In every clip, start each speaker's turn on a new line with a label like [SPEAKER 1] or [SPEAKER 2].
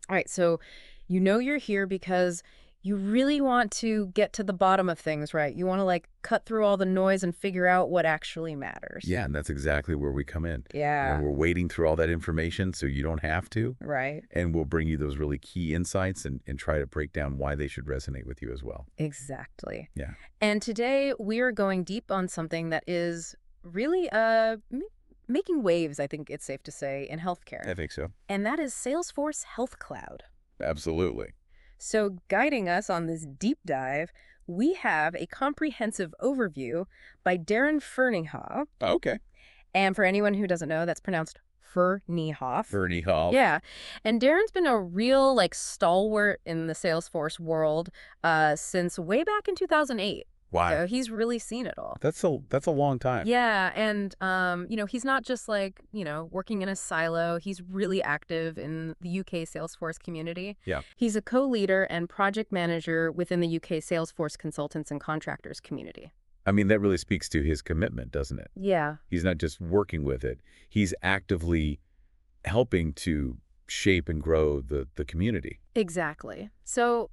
[SPEAKER 1] All right, so you're here because you really want to get to the bottom of things, right? You want to cut through all the noise and figure out what actually matters.
[SPEAKER 2] Yeah, and that's exactly where we come in.
[SPEAKER 1] Yeah,
[SPEAKER 2] We're wading through all that information so you don't have to,
[SPEAKER 1] right.
[SPEAKER 2] and we'll bring you those really key insights and try to break down why they should resonate with you as well.
[SPEAKER 1] Exactly.
[SPEAKER 2] Yeah,
[SPEAKER 1] And today we are going deep on something that is really making waves, I think it's safe to say, in healthcare.
[SPEAKER 2] I think so.
[SPEAKER 1] And that is Salesforce Health Cloud.
[SPEAKER 2] Absolutely.
[SPEAKER 1] So, guiding us on this deep dive, we have a comprehensive overview by Darren Ferneyhough.
[SPEAKER 2] Okay.
[SPEAKER 1] And for anyone who doesn't know, that's pronounced Ferneyhough.
[SPEAKER 2] Ferneyhough.
[SPEAKER 1] Yeah. And Darren's been a real stalwart in the Salesforce world since way back in 2008.
[SPEAKER 2] Wow.
[SPEAKER 1] So he's really seen it all.
[SPEAKER 2] That's a long time.
[SPEAKER 1] Yeah, and he's not just working in a silo. He's really active in the UK Salesforce community.
[SPEAKER 2] Yeah.
[SPEAKER 1] He's a co-leader and project manager within the UK Salesforce consultants and contractors community.
[SPEAKER 2] I mean, that really speaks to his commitment, doesn't it?
[SPEAKER 1] Yeah.
[SPEAKER 2] He's not just working with it. He's actively helping to shape and grow the community.
[SPEAKER 1] Exactly. So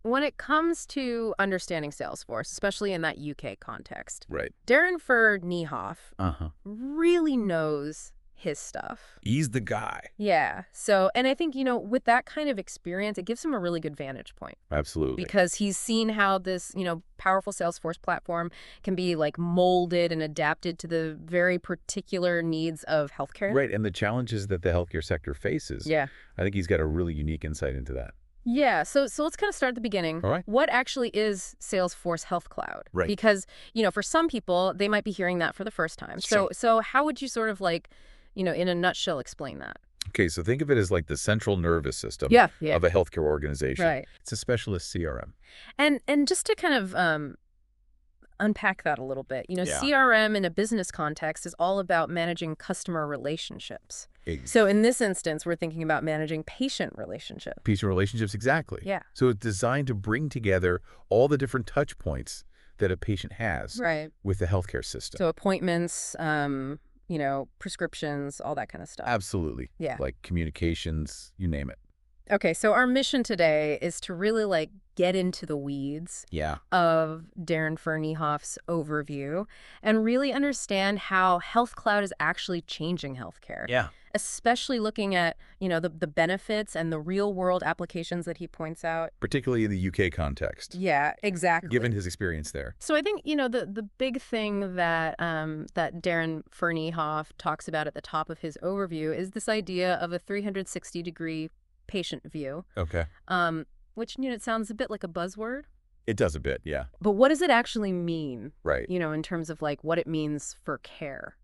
[SPEAKER 1] when it comes to understanding Salesforce, especially in that UK context,
[SPEAKER 2] Right.
[SPEAKER 1] Darren Ferneyhough
[SPEAKER 2] Uh-huh.
[SPEAKER 1] really knows his stuff.
[SPEAKER 2] He's the guy.
[SPEAKER 1] Yeah. So, and I think, with that kind of experience, it gives him a really good vantage point
[SPEAKER 2] Absolutely.
[SPEAKER 1] because he's seen how this, powerful Salesforce platform can be molded and adapted to the very particular needs of healthcare.
[SPEAKER 2] Right, and the challenges that the healthcare sector faces.
[SPEAKER 1] Yeah.
[SPEAKER 2] I think he's got a really unique insight into that.
[SPEAKER 1] Yeah, so let's kind of start at the beginning.
[SPEAKER 2] All right.
[SPEAKER 1] What actually is Salesforce Health Cloud?
[SPEAKER 2] Right.
[SPEAKER 1] Because, for some people, they might be hearing that for the first time.
[SPEAKER 2] Sure.
[SPEAKER 1] So how would you sort of in a nutshell explain that?
[SPEAKER 2] Okay, so think of it as like the central nervous system
[SPEAKER 1] Yeah.
[SPEAKER 2] of a healthcare organization.
[SPEAKER 1] Right.
[SPEAKER 2] It's a specialist CRM.
[SPEAKER 1] And just to kind of unpack that a little bit,
[SPEAKER 2] Yeah.
[SPEAKER 1] CRM in a business context is all about managing customer relationships.
[SPEAKER 2] Ex-
[SPEAKER 1] So in this instance, we're thinking about managing patient relationships.
[SPEAKER 2] Patient relationships, exactly.
[SPEAKER 1] Yeah.
[SPEAKER 2] So it's designed to bring together all the different touch points that a patient has
[SPEAKER 1] Right.
[SPEAKER 2] with the healthcare system.
[SPEAKER 1] So appointments, prescriptions, all that kind of stuff.
[SPEAKER 2] Absolutely.
[SPEAKER 1] Yeah.
[SPEAKER 2] Like communications, you name it.
[SPEAKER 1] Okay, so our mission today is to really get into the weeds
[SPEAKER 2] Yeah.
[SPEAKER 1] of Darren Ferneyhough's overview and really understand how Health Cloud is actually changing healthcare.
[SPEAKER 2] Yeah.
[SPEAKER 1] Especially looking at, the benefits and the real world applications that he points out.
[SPEAKER 2] Particularly in the UK context,
[SPEAKER 1] Yeah, exactly.
[SPEAKER 2] given his experience there.
[SPEAKER 1] So I think, the big thing that that Darren Ferneyhough talks about at the top of his overview is this idea of a 360-degree patient view,
[SPEAKER 2] Okay.
[SPEAKER 1] which, it sounds a bit like a buzzword.
[SPEAKER 2] It does a bit, yeah.
[SPEAKER 1] But what does it actually mean,
[SPEAKER 2] Right.
[SPEAKER 1] in terms of what it means for care?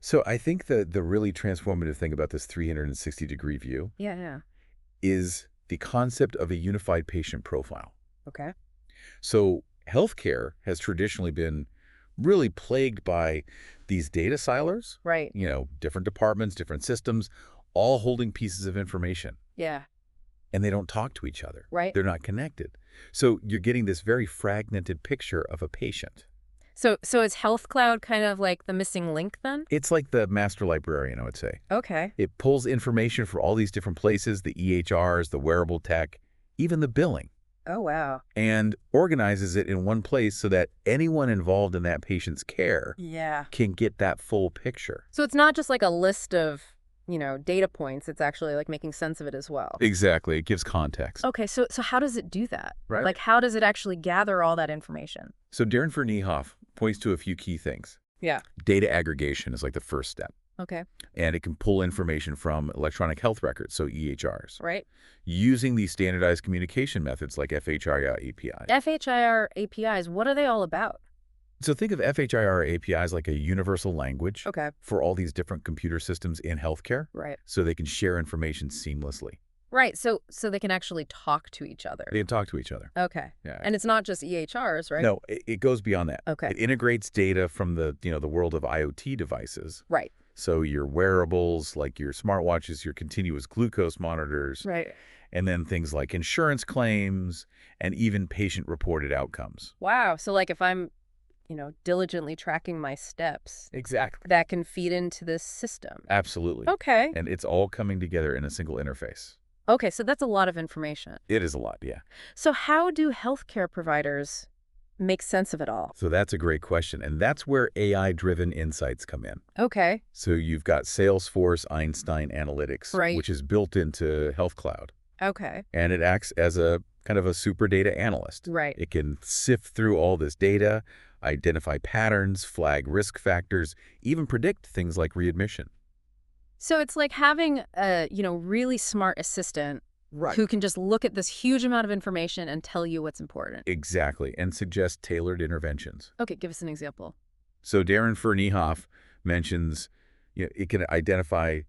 [SPEAKER 2] So I think the really transformative thing about this 360-degree view
[SPEAKER 1] Yeah.
[SPEAKER 2] is the concept of a unified patient profile.
[SPEAKER 1] Okay.
[SPEAKER 2] So healthcare has traditionally been really plagued by these data silos,
[SPEAKER 1] Right.
[SPEAKER 2] different departments, different systems, all holding pieces of information.
[SPEAKER 1] Yeah.
[SPEAKER 2] And they don't talk to each other.
[SPEAKER 1] Right.
[SPEAKER 2] They're not connected. So you're getting this very fragmented picture of a patient.
[SPEAKER 1] So is Health Cloud kind of like the missing link then?
[SPEAKER 2] It's like the master librarian, I would say.
[SPEAKER 1] Okay.
[SPEAKER 2] It pulls information from all these different places, the EHRs, the wearable tech, even the billing,
[SPEAKER 1] Oh, wow.
[SPEAKER 2] and organizes it in one place so that anyone involved in that patient's care
[SPEAKER 1] Yeah.
[SPEAKER 2] can get that full picture.
[SPEAKER 1] So it's not just a list of, data points. It's actually making sense of it as well.
[SPEAKER 2] Exactly. It gives context.
[SPEAKER 1] Okay, so how does it do that?
[SPEAKER 2] Right.
[SPEAKER 1] How does it actually gather all that information?
[SPEAKER 2] So Darren Ferneyhough points to a few key things.
[SPEAKER 1] Yeah.
[SPEAKER 2] Data aggregation is like the first step.
[SPEAKER 1] Okay.
[SPEAKER 2] And it can pull information from electronic health records, so EHRs,
[SPEAKER 1] Right.
[SPEAKER 2] using these standardized communication methods like FHIR APIs.
[SPEAKER 1] FHIR APIs, what are they all about?
[SPEAKER 2] So think of FHIR APIs like a universal language
[SPEAKER 1] Okay.
[SPEAKER 2] for all these different computer systems in healthcare,
[SPEAKER 1] Right.
[SPEAKER 2] so they can share information seamlessly.
[SPEAKER 1] Right. So they can actually talk to each other.
[SPEAKER 2] They can talk to each other.
[SPEAKER 1] Okay.
[SPEAKER 2] Yeah.
[SPEAKER 1] And it's not just EHRs, right?
[SPEAKER 2] No, it goes beyond that.
[SPEAKER 1] Okay.
[SPEAKER 2] It integrates data from the world of IoT devices.
[SPEAKER 1] Right.
[SPEAKER 2] So your wearables, like your smartwatches, your continuous glucose monitors,
[SPEAKER 1] Right.
[SPEAKER 2] and then things like insurance claims and even patient-reported outcomes.
[SPEAKER 1] Wow. So if I'm, diligently tracking my steps,
[SPEAKER 2] Exactly.
[SPEAKER 1] that can feed into this system.
[SPEAKER 2] Absolutely.
[SPEAKER 1] Okay.
[SPEAKER 2] And it's all coming together in a single interface.
[SPEAKER 1] Okay, so that's a lot of information.
[SPEAKER 2] It is a lot, yeah.
[SPEAKER 1] So how do healthcare providers make sense of it all?
[SPEAKER 2] So that's a great question, and that's where AI-driven insights come in.
[SPEAKER 1] Okay.
[SPEAKER 2] So you've got Salesforce Einstein Analytics,
[SPEAKER 1] Right.
[SPEAKER 2] which is built into Health Cloud,
[SPEAKER 1] Okay.
[SPEAKER 2] and it acts as a kind of a super data analyst.
[SPEAKER 1] Right.
[SPEAKER 2] It can sift through all this data, identify patterns, flag risk factors, even predict things like readmission.
[SPEAKER 1] So it's like having a, really smart assistant who can just look at this huge amount of information and tell you what's important.
[SPEAKER 2] Exactly, and suggest tailored interventions.
[SPEAKER 1] Okay, give us an example.
[SPEAKER 2] So Darren Ferneyhough mentions, it can identify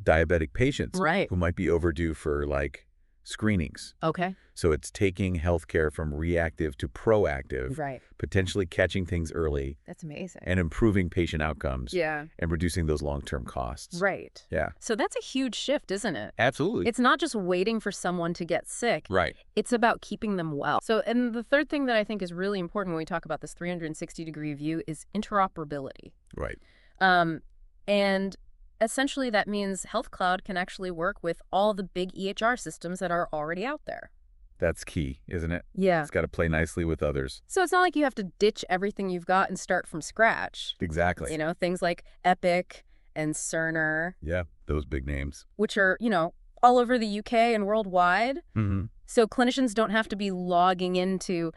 [SPEAKER 2] diabetic patients
[SPEAKER 1] Right.
[SPEAKER 2] who might be overdue for like screenings.
[SPEAKER 1] Okay.
[SPEAKER 2] So it's taking healthcare from reactive to proactive,
[SPEAKER 1] Right.
[SPEAKER 2] potentially catching things early
[SPEAKER 1] That's amazing.
[SPEAKER 2] and improving patient outcomes
[SPEAKER 1] Yeah.
[SPEAKER 2] and reducing those long-term costs.
[SPEAKER 1] Right.
[SPEAKER 2] Yeah,
[SPEAKER 1] So that's a huge shift, isn't it?
[SPEAKER 2] absolutely.
[SPEAKER 1] It's not just waiting for someone to get sick.
[SPEAKER 2] Right.
[SPEAKER 1] It's about keeping them well. So, and the third thing that I think is really important when we talk about this 360-degree view is interoperability.
[SPEAKER 2] Right.
[SPEAKER 1] And essentially that means Health Cloud can actually work with all the big EHR systems that are already out there.
[SPEAKER 2] That's key, isn't it?
[SPEAKER 1] Yeah.
[SPEAKER 2] It's got to play nicely with others.
[SPEAKER 1] So it's not like you have to ditch everything you've got and start from scratch.
[SPEAKER 2] Exactly.
[SPEAKER 1] Things like Epic and Cerner,
[SPEAKER 2] Yeah, those big names.
[SPEAKER 1] which are, all over the UK and worldwide.
[SPEAKER 2] Mm-hmm.
[SPEAKER 1] So clinicians don't have to be logging into,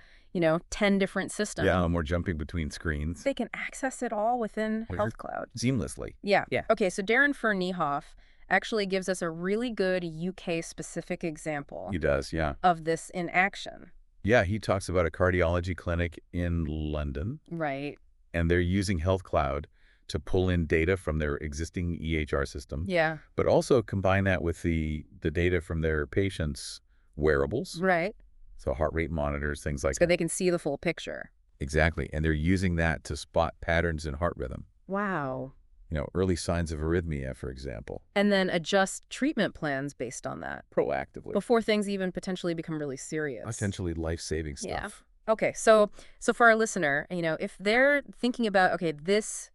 [SPEAKER 1] 10 different systems.
[SPEAKER 2] Yeah, we're jumping between screens
[SPEAKER 1] They can access it all within
[SPEAKER 2] Sure.
[SPEAKER 1] Health Cloud.
[SPEAKER 2] seamlessly.
[SPEAKER 1] Yeah.
[SPEAKER 2] Yeah.
[SPEAKER 1] Okay, so Darren Ferneyhough actually gives us a really good UK-specific example
[SPEAKER 2] He does, yeah.
[SPEAKER 1] of this in action.
[SPEAKER 2] Yeah, he talks about a cardiology clinic in London,
[SPEAKER 1] Right.
[SPEAKER 2] and they're using Health Cloud to pull in data from their existing EHR system,
[SPEAKER 1] Yeah.
[SPEAKER 2] but also combine that with the data from their patients' wearables,
[SPEAKER 1] Right.
[SPEAKER 2] so heart rate monitors, things like
[SPEAKER 1] So
[SPEAKER 2] that.
[SPEAKER 1] they can see the full picture.
[SPEAKER 2] Exactly, and they're using that to spot patterns in heart rhythm.
[SPEAKER 1] Wow.
[SPEAKER 2] Early signs of arrhythmia, for example,
[SPEAKER 1] And then adjust treatment plans based on that
[SPEAKER 2] proactively.
[SPEAKER 1] before things even potentially become really serious.
[SPEAKER 2] Potentially life-saving
[SPEAKER 1] Yeah.
[SPEAKER 2] stuff.
[SPEAKER 1] Okay, so for our listener, if they're thinking about, okay, this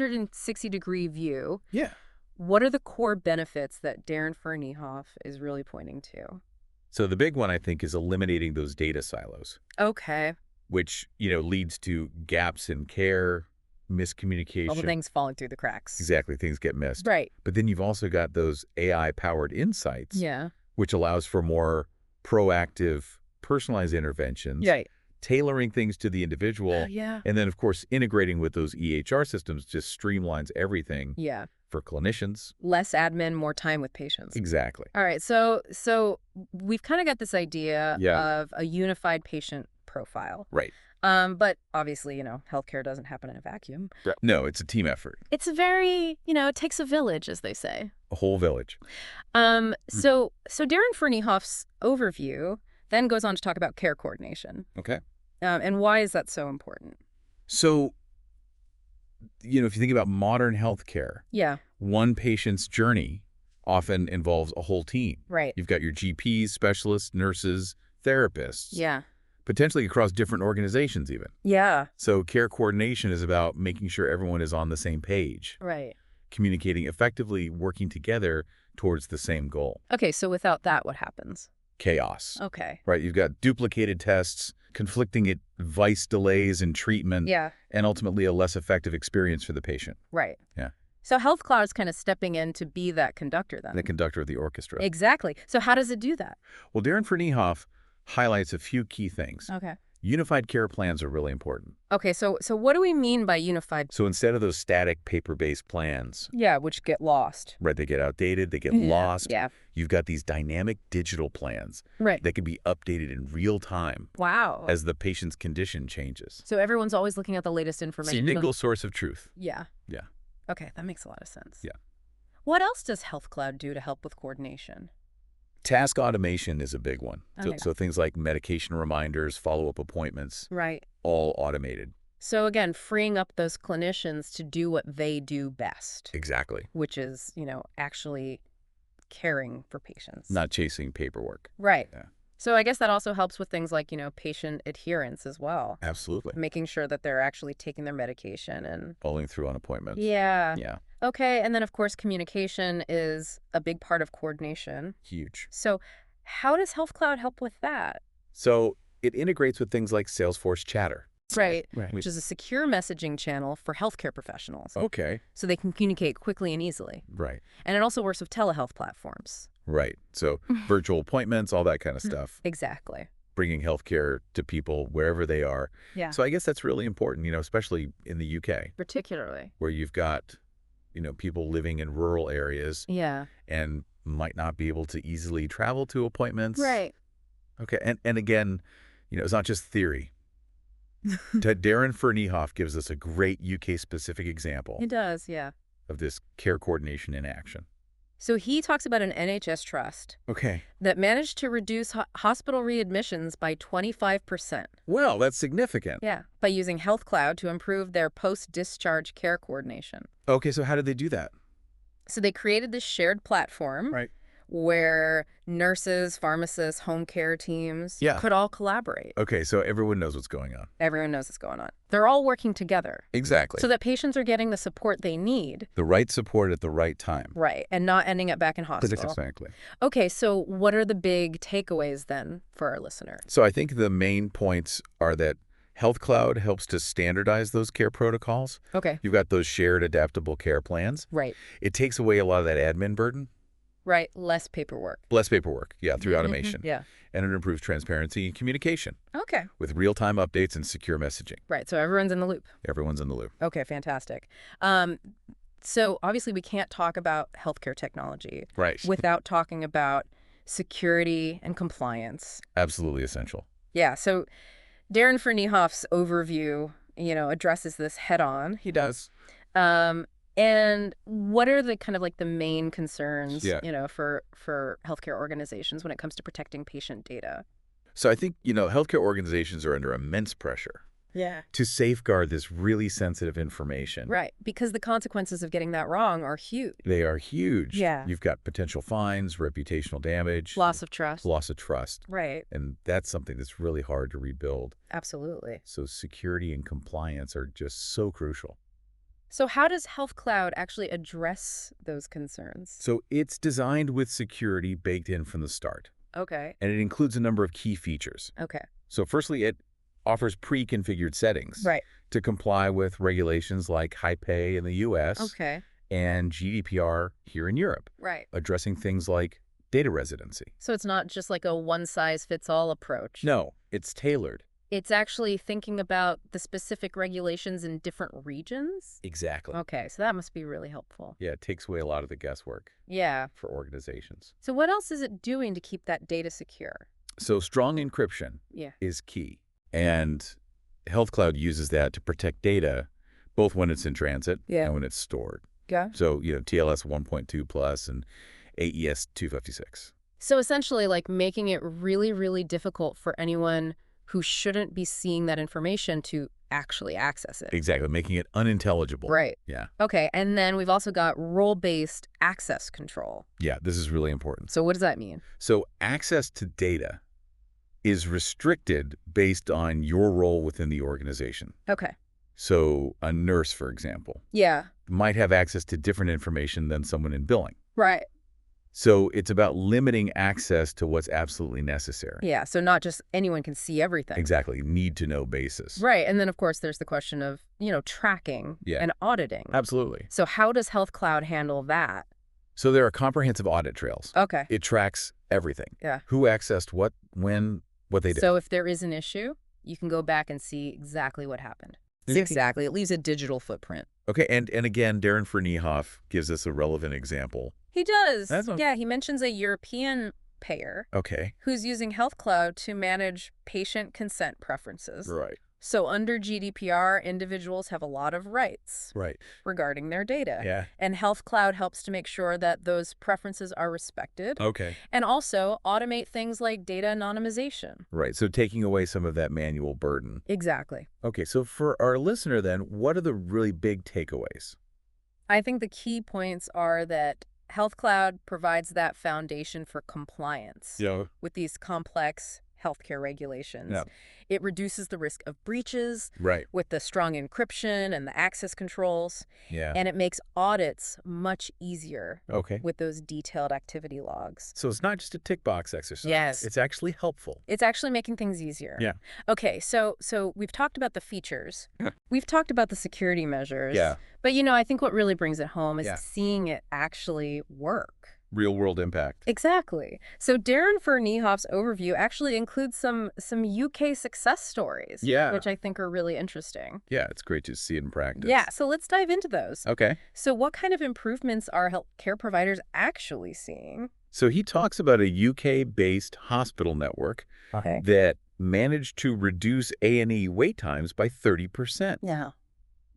[SPEAKER 1] 360-degree view,
[SPEAKER 2] Yeah.
[SPEAKER 1] what are the core benefits that Darren Ferneyhough is really pointing to?
[SPEAKER 2] So the big one, I think, is eliminating those data silos,
[SPEAKER 1] Okay.
[SPEAKER 2] which, leads to gaps in care, miscommunication.
[SPEAKER 1] All the things falling through the cracks.
[SPEAKER 2] Exactly, things get missed.
[SPEAKER 1] Right.
[SPEAKER 2] But then you've also got those AI-powered insights,
[SPEAKER 1] Yeah.
[SPEAKER 2] which allows for more proactive, personalized interventions,
[SPEAKER 1] Right.
[SPEAKER 2] tailoring things to the individual,
[SPEAKER 1] Yeah.
[SPEAKER 2] and then, of course, integrating with those EHR systems just streamlines everything
[SPEAKER 1] Yeah.
[SPEAKER 2] for clinicians.
[SPEAKER 1] Less admin, more time with patients.
[SPEAKER 2] Exactly.
[SPEAKER 1] All right. So we've kind of got this idea
[SPEAKER 2] Yeah.
[SPEAKER 1] of a unified patient profile.
[SPEAKER 2] Right.
[SPEAKER 1] But obviously, healthcare doesn't happen in a vacuum.
[SPEAKER 2] No, it's a team effort.
[SPEAKER 1] It's very, it takes a village, as they say.
[SPEAKER 2] A whole village.
[SPEAKER 1] So Darren Ferneyhough's overview then goes on to talk about care coordination.
[SPEAKER 2] Okay.
[SPEAKER 1] And why is that so important?
[SPEAKER 2] So, if you think about modern healthcare,
[SPEAKER 1] Yeah.
[SPEAKER 2] one patient's journey often involves a whole team.
[SPEAKER 1] Right.
[SPEAKER 2] You've got your GPs, specialists, nurses, therapists,
[SPEAKER 1] Yeah.
[SPEAKER 2] potentially across different organizations even.
[SPEAKER 1] Yeah.
[SPEAKER 2] So care coordination is about making sure everyone is on the same page,
[SPEAKER 1] Right.
[SPEAKER 2] communicating effectively, working together towards the same goal.
[SPEAKER 1] Okay. So without that, what happens?
[SPEAKER 2] Chaos,
[SPEAKER 1] Okay.
[SPEAKER 2] right? You've got duplicated tests, conflicting advice delays in treatment,
[SPEAKER 1] Yeah.
[SPEAKER 2] and ultimately a less effective experience for the patient.
[SPEAKER 1] Right.
[SPEAKER 2] Yeah.
[SPEAKER 1] So Health Cloud's kind of stepping in to be that conductor then.
[SPEAKER 2] The conductor of the orchestra.
[SPEAKER 1] Exactly. So how does it do that?
[SPEAKER 2] Well, Darren Ferneyhough highlights a few key things.
[SPEAKER 1] Okay.
[SPEAKER 2] Unified care plans are really important.
[SPEAKER 1] Okay. So what do we mean by unified?
[SPEAKER 2] So instead of those static paper-based plans,
[SPEAKER 1] Yeah, which get lost.
[SPEAKER 2] right, they get outdated, they get lost.
[SPEAKER 1] Yeah.
[SPEAKER 2] You've got these dynamic digital plans
[SPEAKER 1] Right.
[SPEAKER 2] that can be updated in real time
[SPEAKER 1] Wow.
[SPEAKER 2] as the patient's condition changes.
[SPEAKER 1] So everyone's always looking at the latest information.
[SPEAKER 2] Single source of truth.
[SPEAKER 1] Yeah.
[SPEAKER 2] Yeah.
[SPEAKER 1] Okay, that makes a lot of sense.
[SPEAKER 2] Yeah.
[SPEAKER 1] What else does Health Cloud do to help with coordination?
[SPEAKER 2] Task automation is a big one.
[SPEAKER 1] Okay.
[SPEAKER 2] So things like medication reminders, follow-up appointments,
[SPEAKER 1] Right.
[SPEAKER 2] all automated.
[SPEAKER 1] So again, freeing up those clinicians to do what they do best,
[SPEAKER 2] Exactly.
[SPEAKER 1] which is, actually caring for patients.
[SPEAKER 2] Not chasing paperwork.
[SPEAKER 1] Right.
[SPEAKER 2] Yeah.
[SPEAKER 1] So I guess that also helps with things like, patient adherence as well,
[SPEAKER 2] Absolutely.
[SPEAKER 1] making sure that they're actually taking their medication and
[SPEAKER 2] Following through on appointments.
[SPEAKER 1] yeah.
[SPEAKER 2] Yeah.
[SPEAKER 1] Okay, and then of course communication is a big part of coordination.
[SPEAKER 2] Huge.
[SPEAKER 1] So how does Health Cloud help with that?
[SPEAKER 2] So it integrates with things like Salesforce Chatter.
[SPEAKER 1] Right,
[SPEAKER 2] Right.
[SPEAKER 1] which is a secure messaging channel for healthcare professionals,
[SPEAKER 2] Okay.
[SPEAKER 1] so they can communicate quickly and easily.
[SPEAKER 2] Right.
[SPEAKER 1] And it also works with telehealth platforms.
[SPEAKER 2] Right. So virtual appointments, all that kind of stuff,
[SPEAKER 1] Exactly.
[SPEAKER 2] bringing healthcare to people wherever they are.
[SPEAKER 1] Yeah.
[SPEAKER 2] So I guess that's really important, especially in the UK,
[SPEAKER 1] Particularly.
[SPEAKER 2] where you've got, people living in rural areas
[SPEAKER 1] Yeah.
[SPEAKER 2] and might not be able to easily travel to appointments.
[SPEAKER 1] Right.
[SPEAKER 2] Okay. And again, it's not just theory. Darren Ferneyhough gives us a great UK-specific example
[SPEAKER 1] It does, yeah.
[SPEAKER 2] of this care coordination in action.
[SPEAKER 1] So he talks about an NHS trust
[SPEAKER 2] Okay.
[SPEAKER 1] that managed to reduce hospital readmissions by 25%.
[SPEAKER 2] Well, that's significant.
[SPEAKER 1] Yeah, by using Health Cloud to improve their post-discharge care coordination.
[SPEAKER 2] Okay, so how did they do that?
[SPEAKER 1] So they created this shared platform
[SPEAKER 2] Right.
[SPEAKER 1] where nurses, pharmacists, home care teams
[SPEAKER 2] Yeah.
[SPEAKER 1] could all collaborate.
[SPEAKER 2] Okay, so everyone knows what's going on.
[SPEAKER 1] Everyone knows what's going on. They're all working together
[SPEAKER 2] Exactly.
[SPEAKER 1] so that patients are getting the support they need.
[SPEAKER 2] The right support at the right time.
[SPEAKER 1] Right, and not ending up back in hospital.
[SPEAKER 2] Exactly.
[SPEAKER 1] Okay, so what are the big takeaways then for our listener?
[SPEAKER 2] So I think the main points are that Health Cloud helps to standardize those care protocols.
[SPEAKER 1] Okay.
[SPEAKER 2] You've got those shared adaptable care plans.
[SPEAKER 1] Right.
[SPEAKER 2] It takes away a lot of that admin burden.
[SPEAKER 1] Right, less paperwork.
[SPEAKER 2] Less paperwork, yeah, through automation.
[SPEAKER 1] Yeah.
[SPEAKER 2] And it improves transparency and communication
[SPEAKER 1] Okay.
[SPEAKER 2] with real-time updates and secure messaging.
[SPEAKER 1] Right, so everyone's in the loop.
[SPEAKER 2] Everyone's in the loop.
[SPEAKER 1] Okay, fantastic. So obviously we can't talk about healthcare technology
[SPEAKER 2] Right.
[SPEAKER 1] without talking about security and compliance.
[SPEAKER 2] Absolutely essential.
[SPEAKER 1] Yeah, so Darren Ferneyhough's overview, addresses this head on.
[SPEAKER 2] He does.
[SPEAKER 1] And what are the kind of like the main concerns,
[SPEAKER 2] Yeah.
[SPEAKER 1] For healthcare organizations when it comes to protecting patient data?
[SPEAKER 2] So I think, healthcare organizations are under immense pressure
[SPEAKER 1] Yeah.
[SPEAKER 2] to safeguard this really sensitive information.
[SPEAKER 1] Right, because the consequences of getting that wrong are huge.
[SPEAKER 2] They are huge.
[SPEAKER 1] Yeah.
[SPEAKER 2] You've got potential fines, reputational damage,
[SPEAKER 1] Loss of trust.
[SPEAKER 2] loss of trust.
[SPEAKER 1] Right,
[SPEAKER 2] And that's something that's really hard to rebuild.
[SPEAKER 1] absolutely.
[SPEAKER 2] So security and compliance are just so crucial.
[SPEAKER 1] So how does Health Cloud actually address those concerns?
[SPEAKER 2] So it's designed with security baked in from the start,
[SPEAKER 1] Okay,
[SPEAKER 2] and it includes a number of key features.
[SPEAKER 1] okay.
[SPEAKER 2] So firstly, it offers pre-configured settings
[SPEAKER 1] Right,
[SPEAKER 2] to comply with regulations like high pay in the US
[SPEAKER 1] okay,
[SPEAKER 2] and GDPR here in Europe,
[SPEAKER 1] right.
[SPEAKER 2] addressing things like data residency.
[SPEAKER 1] So it's not just like a one-size-fits-all approach.
[SPEAKER 2] No, it's tailored.
[SPEAKER 1] It's actually thinking about the specific regulations in different regions?
[SPEAKER 2] Exactly.
[SPEAKER 1] Okay, so that must be really helpful.
[SPEAKER 2] Yeah, it takes away a lot of the guesswork
[SPEAKER 1] Yeah.
[SPEAKER 2] for organizations.
[SPEAKER 1] So what else is it doing to keep that data secure?
[SPEAKER 2] So strong encryption
[SPEAKER 1] Yeah.
[SPEAKER 2] is key. And Health Cloud uses that to protect data, both when it's in transit
[SPEAKER 1] Yeah.
[SPEAKER 2] and when it's stored.
[SPEAKER 1] Yeah.
[SPEAKER 2] So, TLS 1.2 plus and AES 256.
[SPEAKER 1] So essentially like making it really, really difficult for anyone who shouldn't be seeing that information to actually access it.
[SPEAKER 2] Exactly, making it unintelligible.
[SPEAKER 1] Right.
[SPEAKER 2] Yeah.
[SPEAKER 1] Okay, and then we've also got role-based access control.
[SPEAKER 2] Yeah, this is really important.
[SPEAKER 1] So what does that mean?
[SPEAKER 2] So access to data is restricted based on your role within the organization.
[SPEAKER 1] Okay.
[SPEAKER 2] So a nurse, for example,
[SPEAKER 1] Yeah.
[SPEAKER 2] might have access to different information than someone in billing.
[SPEAKER 1] Right.
[SPEAKER 2] So it's about limiting access to what's absolutely necessary.
[SPEAKER 1] Yeah, so not just anyone can see everything.
[SPEAKER 2] Exactly. Need-to-know basis.
[SPEAKER 1] Right, and then of course there's the question of, tracking
[SPEAKER 2] Yeah.
[SPEAKER 1] and auditing.
[SPEAKER 2] Absolutely.
[SPEAKER 1] So how does Health Cloud handle that?
[SPEAKER 2] So there are comprehensive audit trails.
[SPEAKER 1] Okay.
[SPEAKER 2] It tracks everything.
[SPEAKER 1] Yeah.
[SPEAKER 2] Who accessed what, when, what they did.
[SPEAKER 1] So if there is an issue, you can go back and see exactly what happened. Exactly. It leaves a digital footprint.
[SPEAKER 2] Okay, and again, Darren Ferneyhough gives us a relevant example.
[SPEAKER 1] He does.
[SPEAKER 2] That's
[SPEAKER 1] Yeah, he mentions a European payer
[SPEAKER 2] Okay.
[SPEAKER 1] who's using Health Cloud to manage patient consent preferences.
[SPEAKER 2] Right.
[SPEAKER 1] So under GDPR, individuals have a lot of rights
[SPEAKER 2] Right.
[SPEAKER 1] regarding their data.
[SPEAKER 2] Yeah.
[SPEAKER 1] And Health Cloud helps to make sure that those preferences are respected.
[SPEAKER 2] Okay.
[SPEAKER 1] And also automate things like data anonymization.
[SPEAKER 2] Right. So taking away some of that manual burden.
[SPEAKER 1] Exactly.
[SPEAKER 2] Okay. So for our listener then, what are the really big takeaways?
[SPEAKER 1] I think the key points are that Health Cloud provides that foundation for compliance
[SPEAKER 2] Yeah.
[SPEAKER 1] with these complex healthcare regulations.
[SPEAKER 2] Yeah.
[SPEAKER 1] It reduces the risk of breaches
[SPEAKER 2] Right.
[SPEAKER 1] with the strong encryption and the access controls,
[SPEAKER 2] Yeah.
[SPEAKER 1] and it makes audits much easier
[SPEAKER 2] Okay.
[SPEAKER 1] with those detailed activity logs.
[SPEAKER 2] So it's not just a tick box exercise.
[SPEAKER 1] Yes.
[SPEAKER 2] It's actually helpful.
[SPEAKER 1] It's actually making things easier.
[SPEAKER 2] Yeah.
[SPEAKER 1] Okay, so we've talked about the features. We've talked about the security measures.
[SPEAKER 2] Yeah.
[SPEAKER 1] But, I think what really brings it home is
[SPEAKER 2] Yeah.
[SPEAKER 1] seeing it actually work.
[SPEAKER 2] Real world impact.
[SPEAKER 1] Exactly. So Darren Ferneyhough's overview actually includes some UK success stories,
[SPEAKER 2] Yeah.
[SPEAKER 1] which I think are really interesting.
[SPEAKER 2] Yeah, it's great to see it in practice.
[SPEAKER 1] Yeah, so let's dive into those.
[SPEAKER 2] Okay.
[SPEAKER 1] So what kind of improvements are healthcare providers actually seeing?
[SPEAKER 2] So he talks about a UK-based hospital network
[SPEAKER 1] Okay.
[SPEAKER 2] that managed to reduce A&E wait times by 30%
[SPEAKER 1] Yeah.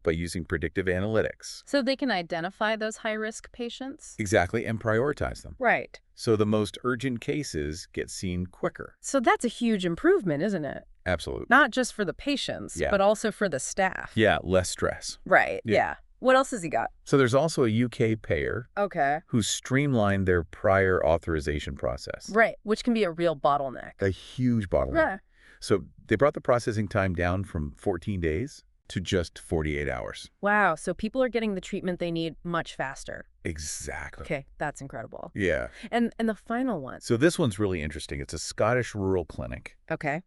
[SPEAKER 2] by using predictive analytics.
[SPEAKER 1] So they can identify those high-risk patients?
[SPEAKER 2] Exactly, and prioritize them.
[SPEAKER 1] Right.
[SPEAKER 2] So the most urgent cases get seen quicker.
[SPEAKER 1] So that's a huge improvement, isn't it?
[SPEAKER 2] Absolutely.
[SPEAKER 1] Not just for the patients,
[SPEAKER 2] Yeah.
[SPEAKER 1] but also for the staff.
[SPEAKER 2] Yeah, less stress.
[SPEAKER 1] Right.
[SPEAKER 2] Yeah.
[SPEAKER 1] Yeah. What else has he got?
[SPEAKER 2] So there's also a UK payer
[SPEAKER 1] Okay.
[SPEAKER 2] who streamlined their prior authorization process.
[SPEAKER 1] Right. Which can be a real bottleneck.
[SPEAKER 2] A huge bottleneck.
[SPEAKER 1] Yeah.
[SPEAKER 2] So they brought the processing time down from 14 days to just 48 hours.
[SPEAKER 1] Wow. So people are getting the treatment they need much faster.
[SPEAKER 2] Exactly.
[SPEAKER 1] Okay. That's incredible.
[SPEAKER 2] Yeah.
[SPEAKER 1] And the final one.
[SPEAKER 2] So this one's really interesting. It's a Scottish rural clinic,
[SPEAKER 1] Okay.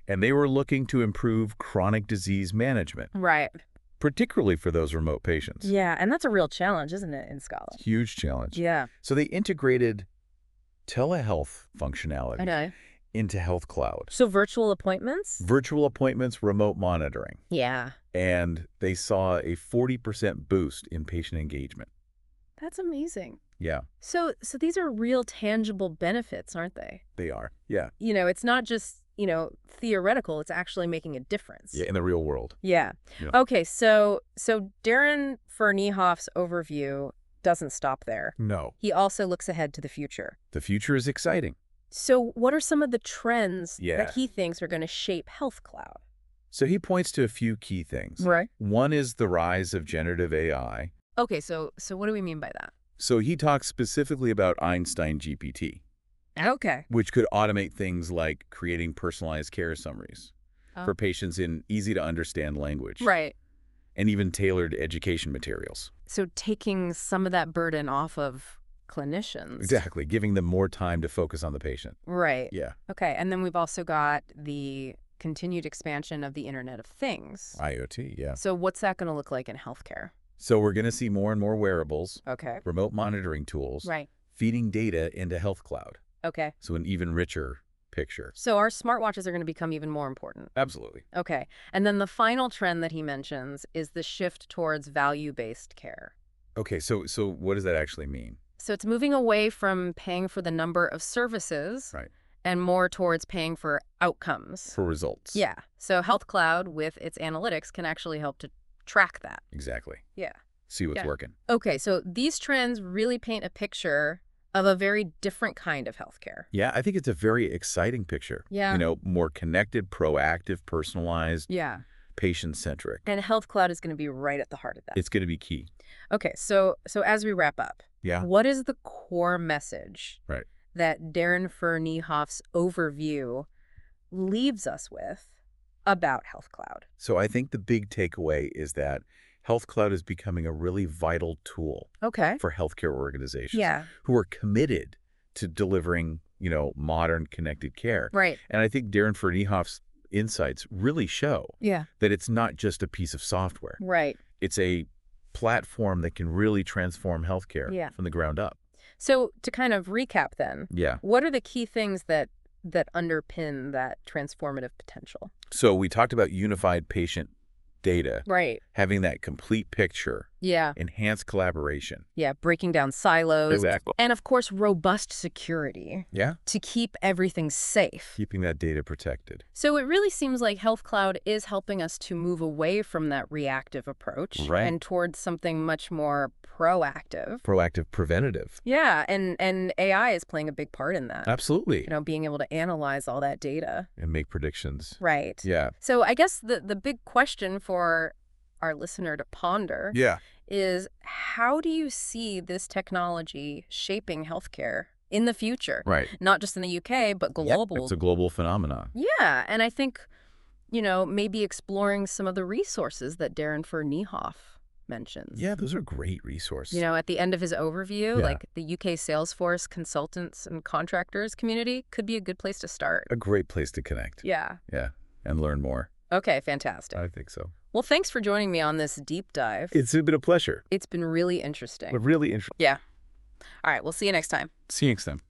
[SPEAKER 2] and they were looking to improve chronic disease management,
[SPEAKER 1] Right.
[SPEAKER 2] particularly for those remote patients.
[SPEAKER 1] Yeah. And that's a real challenge, isn't it, in Scotland?
[SPEAKER 2] Huge challenge.
[SPEAKER 1] Yeah.
[SPEAKER 2] So they integrated telehealth
[SPEAKER 1] I
[SPEAKER 2] functionality
[SPEAKER 1] know.
[SPEAKER 2] into Health Cloud.
[SPEAKER 1] So virtual appointments?
[SPEAKER 2] Virtual appointments, remote monitoring.
[SPEAKER 1] Yeah.
[SPEAKER 2] And they saw a 40% boost in patient engagement.
[SPEAKER 1] That's amazing.
[SPEAKER 2] Yeah,
[SPEAKER 1] So these are real tangible benefits, aren't they?
[SPEAKER 2] they are. Yeah.
[SPEAKER 1] It's not just, theoretical, it's actually making a difference.
[SPEAKER 2] Yeah, in the real world.
[SPEAKER 1] Yeah.
[SPEAKER 2] Yeah.
[SPEAKER 1] Okay, so Darren Ferneyhough's overview doesn't stop there.
[SPEAKER 2] No.
[SPEAKER 1] He also looks ahead to the future.
[SPEAKER 2] The future is exciting.
[SPEAKER 1] So what are some of the trends
[SPEAKER 2] Yeah.
[SPEAKER 1] that he thinks are going to shape Health Cloud?
[SPEAKER 2] So he points to a few key things.
[SPEAKER 1] Right.
[SPEAKER 2] One is the rise of generative AI.
[SPEAKER 1] Okay, so what do we mean by that?
[SPEAKER 2] So he talks specifically about Einstein GPT,
[SPEAKER 1] Okay.
[SPEAKER 2] which could automate things like creating personalized care summaries
[SPEAKER 1] Oh.
[SPEAKER 2] for patients in easy-to-understand language.
[SPEAKER 1] Right.
[SPEAKER 2] And even tailored education materials.
[SPEAKER 1] So taking some of that burden off of clinicians.
[SPEAKER 2] Exactly, giving them more time to focus on the patient.
[SPEAKER 1] Right.
[SPEAKER 2] Yeah,
[SPEAKER 1] Okay, and then we've also got the continued expansion of the Internet of Things.
[SPEAKER 2] IoT, yeah.
[SPEAKER 1] So what's that going to look like in healthcare?
[SPEAKER 2] So we're going to see more and more wearables,
[SPEAKER 1] Okay.
[SPEAKER 2] remote monitoring tools,
[SPEAKER 1] Right.
[SPEAKER 2] feeding data into Health Cloud.
[SPEAKER 1] Okay.
[SPEAKER 2] So an even richer picture.
[SPEAKER 1] So our smartwatches are going to become even more important.
[SPEAKER 2] Absolutely.
[SPEAKER 1] Okay. And then the final trend that he mentions is the shift towards value-based care.
[SPEAKER 2] Okay, so what does that actually mean?
[SPEAKER 1] So it's moving away from paying for the number of services
[SPEAKER 2] Right.
[SPEAKER 1] and more towards paying for outcomes.
[SPEAKER 2] For results.
[SPEAKER 1] Yeah. So Health Cloud with its analytics can actually help to track that.
[SPEAKER 2] Exactly.
[SPEAKER 1] Yeah.
[SPEAKER 2] See what's
[SPEAKER 1] Yeah.
[SPEAKER 2] working.
[SPEAKER 1] Okay, so these trends really paint a picture of a very different kind of healthcare.
[SPEAKER 2] Yeah, I think it's a very exciting picture.
[SPEAKER 1] Yeah.
[SPEAKER 2] More connected, proactive, personalized,
[SPEAKER 1] Yeah.
[SPEAKER 2] patient-centric.
[SPEAKER 1] And Health Cloud is going to be right at the heart of that.
[SPEAKER 2] It's going to be key.
[SPEAKER 1] Okay, so as we wrap up,
[SPEAKER 2] Yeah.
[SPEAKER 1] what is the core message
[SPEAKER 2] Right.
[SPEAKER 1] that Darren Ferneyhough's overview leaves us with about Health Cloud?
[SPEAKER 2] So I think the big takeaway is that Health Cloud is becoming a really vital tool
[SPEAKER 1] Okay.
[SPEAKER 2] for healthcare organizations
[SPEAKER 1] Yeah.
[SPEAKER 2] who are committed to delivering, modern connected care.
[SPEAKER 1] Right.
[SPEAKER 2] And I think Darren Ferneyhough's insights really show
[SPEAKER 1] Yeah.
[SPEAKER 2] that it's not just a piece of software.
[SPEAKER 1] Right.
[SPEAKER 2] It's a platform that can really transform healthcare
[SPEAKER 1] Yeah.
[SPEAKER 2] from the ground up.
[SPEAKER 1] So to kind of recap then,
[SPEAKER 2] Yeah.
[SPEAKER 1] what are the key things that underpin that transformative potential?
[SPEAKER 2] So we talked about unified patient data,
[SPEAKER 1] Right.
[SPEAKER 2] having that complete picture,
[SPEAKER 1] Yeah.
[SPEAKER 2] enhanced collaboration.
[SPEAKER 1] Yeah. Breaking down silos.
[SPEAKER 2] Exactly.
[SPEAKER 1] And of course, robust security
[SPEAKER 2] Yeah.
[SPEAKER 1] to keep everything safe.
[SPEAKER 2] Keeping that data protected.
[SPEAKER 1] So it really seems like Health Cloud is helping us to move away from that reactive approach
[SPEAKER 2] Right.
[SPEAKER 1] and towards something much more proactive.
[SPEAKER 2] Proactive, preventative.
[SPEAKER 1] Yeah, and AI is playing a big part in that.
[SPEAKER 2] Absolutely.
[SPEAKER 1] Being able to analyze all that data.
[SPEAKER 2] And make predictions.
[SPEAKER 1] Right.
[SPEAKER 2] Yeah.
[SPEAKER 1] So I guess the big question for our listener to ponder
[SPEAKER 2] Yeah.
[SPEAKER 1] is how do you see this technology shaping healthcare in the future?
[SPEAKER 2] Right.
[SPEAKER 1] Not just in the UK, but
[SPEAKER 2] Yep.
[SPEAKER 1] global.
[SPEAKER 2] It's a global phenomenon.
[SPEAKER 1] Yeah, and I think, maybe exploring some of the resources that Darren Ferneyhough mentions.
[SPEAKER 2] Yeah, those are great resources.
[SPEAKER 1] At the end of his overview,
[SPEAKER 2] Yeah.
[SPEAKER 1] like the UK Salesforce consultants and contractors community could be a good place to start.
[SPEAKER 2] A great place to connect.
[SPEAKER 1] Yeah.
[SPEAKER 2] Yeah, and learn more.
[SPEAKER 1] Okay, fantastic.
[SPEAKER 2] I think so.
[SPEAKER 1] Well, thanks for joining me on this deep dive.
[SPEAKER 2] It's been a pleasure.
[SPEAKER 1] It's been really interesting.
[SPEAKER 2] But really interesting.
[SPEAKER 1] Yeah. All right, we'll see you next time.
[SPEAKER 2] See you next time.